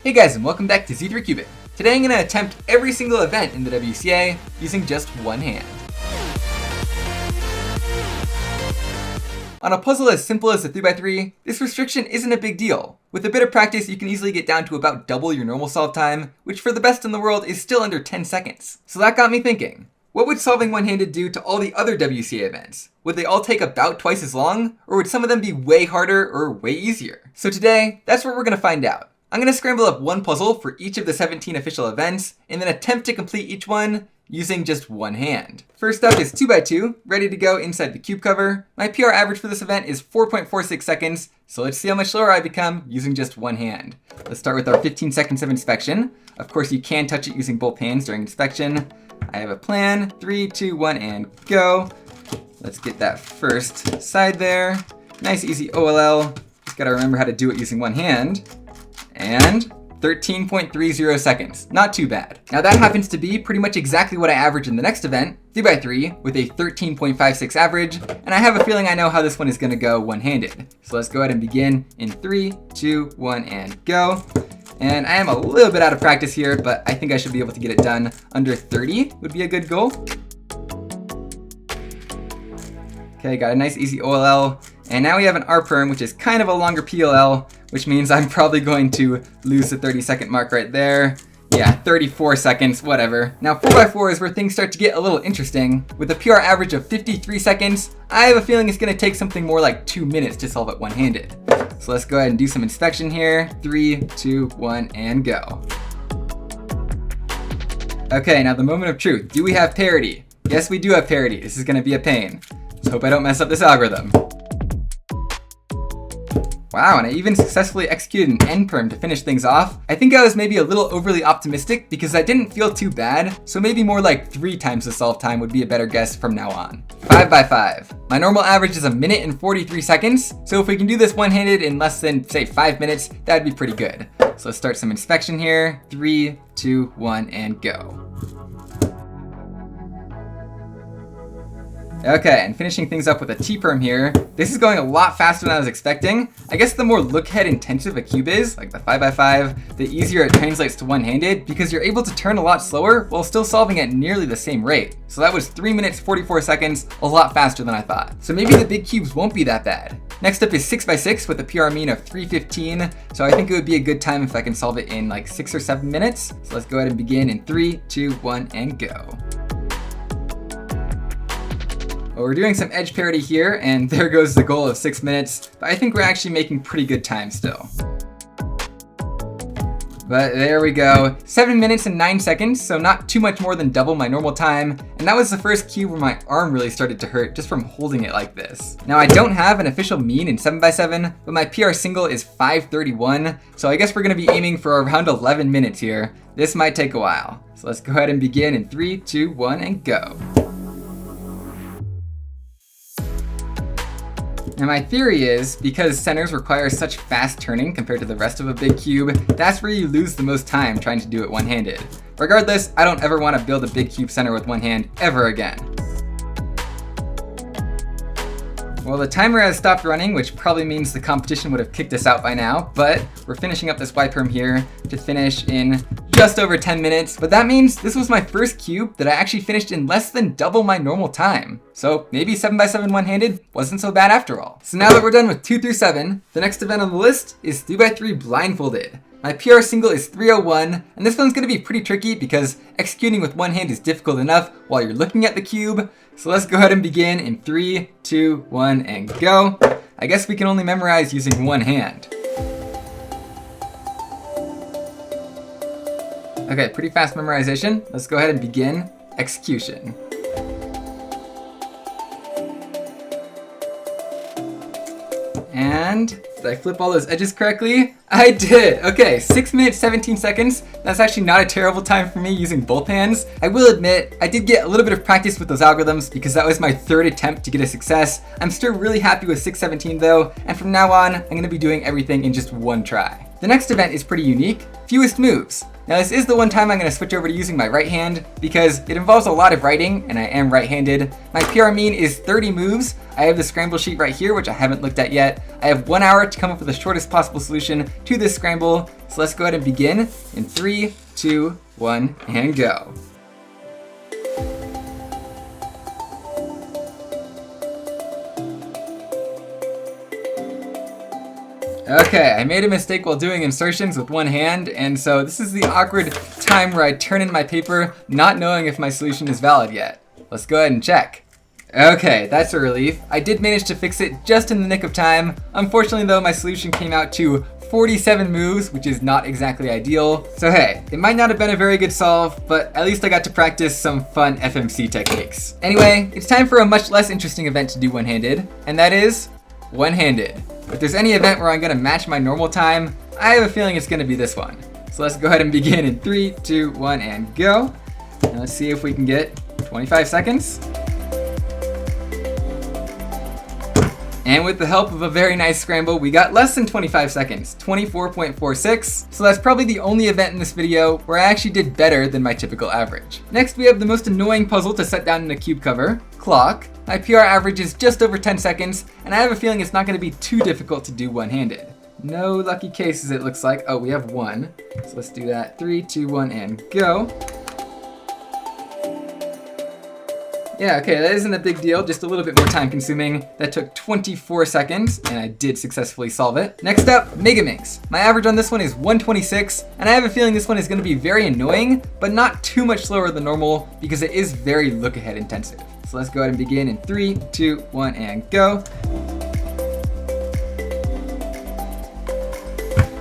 Hey guys, and welcome back to Z3Cubit. Today I'm going to attempt every single event in the WCA using just one hand. On a puzzle as simple as the 3x3, this restriction isn't a big deal. With a bit of practice, you can easily get down to about double your normal solve time, which for the best in the world is still under 10 seconds. So that got me thinking, what would solving one-handed do to all the other WCA events? Would they all take about twice as long, or would some of them be way harder or way easier? So today, that's what we're going to find out. I'm going to scramble up one puzzle for each of the 17 official events, and then attempt to complete each one using just one hand. First up is 2x2, ready to go inside the cube cover. My PR average for this event is 4.46 seconds, so let's see how much slower I become using just one hand. Let's start with our 15 seconds of inspection. Of course, you can touch it using both hands during inspection. I have a plan, 3, 2, 1, and go. Let's get that first side there. Nice, easy OLL. Just gotta remember how to do it using one hand. And 13.30 seconds, not too bad. Now that happens to be pretty much exactly what I average in the next event, 3x3, with a 13.56 average, and I have a feeling I know how this one is gonna go one-handed. So let's go ahead and begin in 3, 2, 1, and go. And I am a little bit out of practice here, but I think I should be able to get it done under 30 would be a good goal. Okay, got a nice easy OLL. And now we have an R-perm, which is kind of a longer PLL, which means I'm probably going to lose the 30-second mark right there. Yeah, 34 seconds, whatever. Now 4x4 is where things start to get a little interesting. With a PR average of 53 seconds, I have a feeling it's gonna take something more like 2 minutes to solve it one-handed. So let's go ahead and do some inspection here. 3, 2, 1, and go. Okay, now the moment of truth. Do we have parity? Yes, we do have parity. This is gonna be a pain. Let's hope I don't mess up this algorithm. Wow, and I even successfully executed an end perm to finish things off. I think I was maybe a little overly optimistic because that didn't feel too bad, so maybe more like 3 times the solve time would be a better guess from now on. 5x5. My normal average is 1 minute and 43 seconds, so if we can do this one-handed in less than, say, 5 minutes, that'd be pretty good. So let's start some inspection here. 3, 2, 1, and go. Okay, and finishing things up with a T-perm here. This is going a lot faster than I was expecting. I guess the more look-head intensive a cube is, like the 5x5, the easier it translates to one-handed because you're able to turn a lot slower while still solving at nearly the same rate. So that was 3 minutes 44 seconds, a lot faster than I thought. So maybe the big cubes won't be that bad. Next up is 6x6 with a PR mean of 3:15. So I think it would be a good time if I can solve it in like 6 or 7 minutes. So let's go ahead and begin in 3, 2, 1, and go. Well, we're doing some edge parity here, and there goes the goal of 6 minutes, but I think we're actually making pretty good time still. But there we go, 7 minutes and 9 seconds, so not too much more than double my normal time, and that was the first cube where my arm really started to hurt just from holding it like this. Now I don't have an official mean in 7x7, but my PR single is 5:31, so I guess we're gonna be aiming for around 11 minutes here. This might take a while. So let's go ahead and begin in 3, 2, 1, and go. Now my theory is, because centers require such fast turning compared to the rest of a big cube, that's where you lose the most time trying to do it one-handed. Regardless, I don't ever want to build a big cube center with one hand ever again. Well, the timer has stopped running, which probably means the competition would have kicked us out by now, but we're finishing up this Y-perm here to finish in just over 10 minutes, but that means this was my first cube that I actually finished in less than double my normal time. So maybe 7x7 one-handed wasn't so bad after all. So now that we're done with 2 through 7, the next event on the list is 3x3 Blindfolded. My PR single is 3:01, and this one's gonna be pretty tricky because executing with one hand is difficult enough while you're looking at the cube. So let's go ahead and begin in 3, 2, 1, and go. I guess we can only memorize using one hand. Okay, pretty fast memorization. Let's go ahead and begin execution. And did I flip all those edges correctly? I did! Okay, 6 minutes, 17 seconds. That's actually not a terrible time for me using both hands. I will admit, I did get a little bit of practice with those algorithms because that was my 3rd attempt to get a success. I'm still really happy with 6:17 though, and from now on, I'm gonna be doing everything in just one try. The next event is pretty unique, Fewest Moves. Now this is the one time I'm gonna switch over to using my right hand because it involves a lot of writing and I am right-handed. My PR mean is 30 moves. I have the scramble sheet right here, which I haven't looked at yet. I have 1 hour to come up with the shortest possible solution to this scramble. So let's go ahead and begin in 3, 2, 1, and go. Okay, I made a mistake while doing insertions with one hand, and so this is the awkward time where I turn in my paper not knowing if my solution is valid yet. Let's go ahead and check. Okay, that's a relief. I did manage to fix it just in the nick of time. Unfortunately though, my solution came out to 47 moves, which is not exactly ideal. So hey, it might not have been a very good solve, but at least I got to practice some fun FMC techniques. Anyway, it's time for a much less interesting event to do one-handed, and that is one-handed. If there's any event where I'm gonna match my normal time, I have a feeling it's gonna be this one. So let's go ahead and begin in 3, 2, 1, and go. And let's see if we can get 25 seconds. And with the help of a very nice scramble, we got less than 25 seconds, 24.46. So that's probably the only event in this video where I actually did better than my typical average. Next, we have the most annoying puzzle to set down in a cube cover, clock. My PR average is just over 10 seconds, and I have a feeling it's not gonna be too difficult to do one-handed. No lucky cases it looks like. Oh, we have one. So let's do that. 3, 2, 1, and go. Yeah, okay, that isn't a big deal, just a little bit more time consuming. That took 24 seconds, and I did successfully solve it. Next up, Megaminx. My average on this one is 126, and I have a feeling this one is gonna be very annoying, but not too much slower than normal, because it is very look-ahead intensive. So let's go ahead and begin in 3, 2, 1, and go.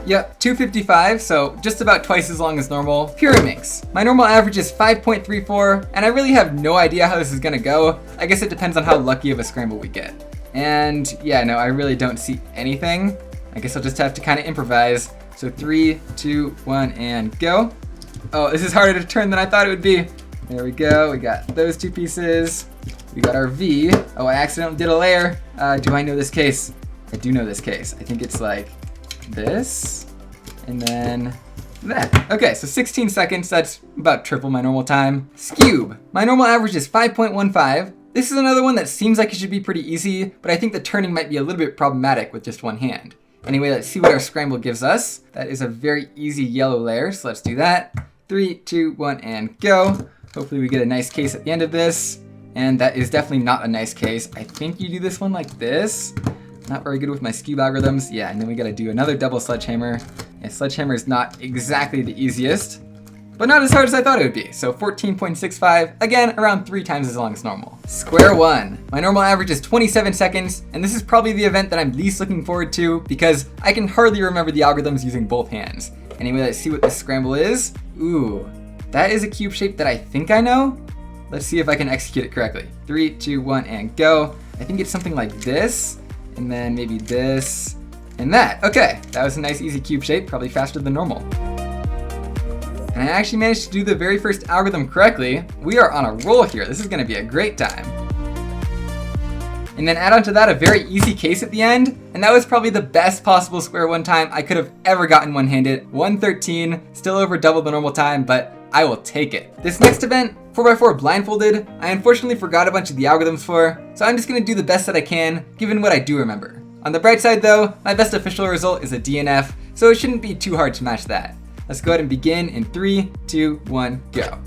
Yep, 255, so just about twice as long as normal. Pyraminx. My normal average is 5.34, and I really have no idea how this is gonna go. I guess it depends on how lucky of a scramble we get. And yeah, no, I really don't see anything. I guess I'll just have to kind of improvise. So 3, 2, 1, and go. Oh, this is harder to turn than I thought it would be. There we go, we got those two pieces. We got our V. Oh, I accidentally did a layer. Do I know this case? I do know this case. I think it's like this, and then that. Okay, so 16 seconds, that's about triple my normal time. Skewb. My normal average is 5.15. This is another one that seems like it should be pretty easy, but I think the turning might be a little bit problematic with just one hand. Anyway, let's see what our scramble gives us. That is a very easy yellow layer, so let's do that. 3, 2, 1, and go. Hopefully we get a nice case at the end of this. And that is definitely not a nice case. I think you do this one like this. Not very good with my Skewb algorithms. Yeah, and then we gotta do another double sledgehammer. Yeah, sledgehammer is not exactly the easiest, but not as hard as I thought it would be. So 14.65, again, around 3 times as long as normal. Square one. My normal average is 27 seconds, and this is probably the event that I'm least looking forward to because I can hardly remember the algorithms using both hands. Anyway, let's see what this scramble is. Ooh, that is a cube shape that I think I know. Let's see if I can execute it correctly. 3, 2, 1, and go. I think it's something like this. And then maybe this and that. Okay, that was a nice easy cube shape, probably faster than normal. And I actually managed to do the very first algorithm correctly. We are on a roll here. This is gonna be a great time. And then add on to that a very easy case at the end, and that was probably the best possible square one time I could have ever gotten one-handed. 113, still over double the normal time, but I will take it. This next event, 4x4 Blindfolded, I unfortunately forgot a bunch of the algorithms for, so I'm just gonna do the best that I can, given what I do remember. On the bright side though, my best official result is a DNF, so it shouldn't be too hard to match that. Let's go ahead and begin in 3, 2, 1, go.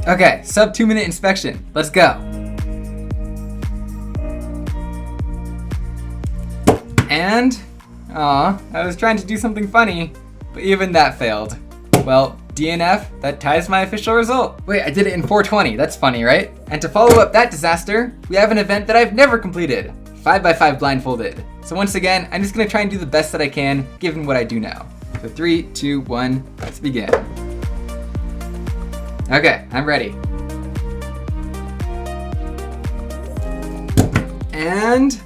Okay, sub 2 minute inspection, let's go. And, I was trying to do something funny, but even that failed. Well, DNF, that ties my official result. Wait, I did it in 420, that's funny, right? And to follow up that disaster, we have an event that I've never completed, 5x5 Blindfolded. So once again, I'm just gonna try and do the best that I can, given what I do now. So 3, 2, 1, let's begin. Okay, I'm ready. And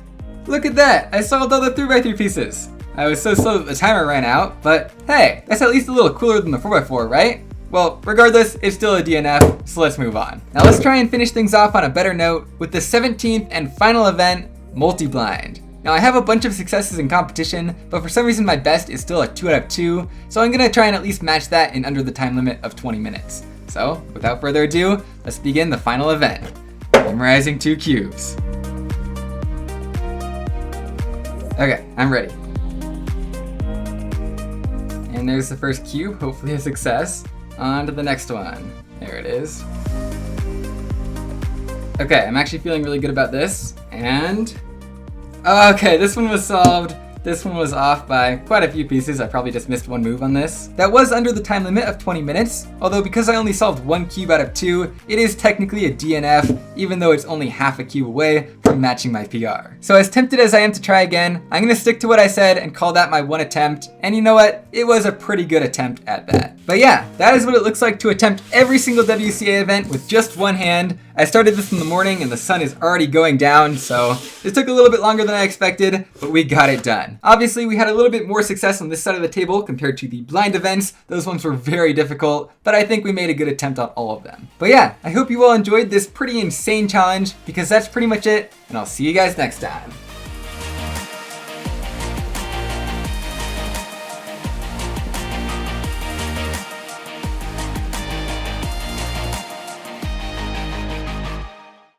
look at that, I solved all the 3x3 pieces. I was so slow that the timer ran out, but hey, that's at least a little cooler than the 4x4, right? Well, regardless, it's still a DNF, so let's move on. Now let's try and finish things off on a better note with the 17th and final event, multi-blind. Now I have a bunch of successes in competition, but for some reason my best is still a 2 out of 2, so I'm gonna try and at least match that in under the time limit of 20 minutes. So, without further ado, let's begin the final event, memorizing 2 cubes. Okay, I'm ready. And there's the first cube, hopefully a success. On to the next one. There it is. Okay, I'm actually feeling really good about this. And okay, this one was solved. This one was off by quite a few pieces. I probably just missed one move on this. That was under the time limit of 20 minutes, although because I only solved one cube out of 2, it is technically a DNF, even though it's only half a cube away from matching my PR. So as tempted as I am to try again, I'm gonna stick to what I said and call that my one attempt. And you know what? It was a pretty good attempt at that. But yeah, that is what it looks like to attempt every single WCA event with just one hand. I started this in the morning and the sun is already going down, so it took a little bit longer than I expected, but we got it done. Obviously, we had a little bit more success on this side of the table compared to the blind events. Those ones were very difficult, but I think we made a good attempt on all of them. But yeah, I hope you all enjoyed this pretty insane challenge, because that's pretty much it, and I'll see you guys next time.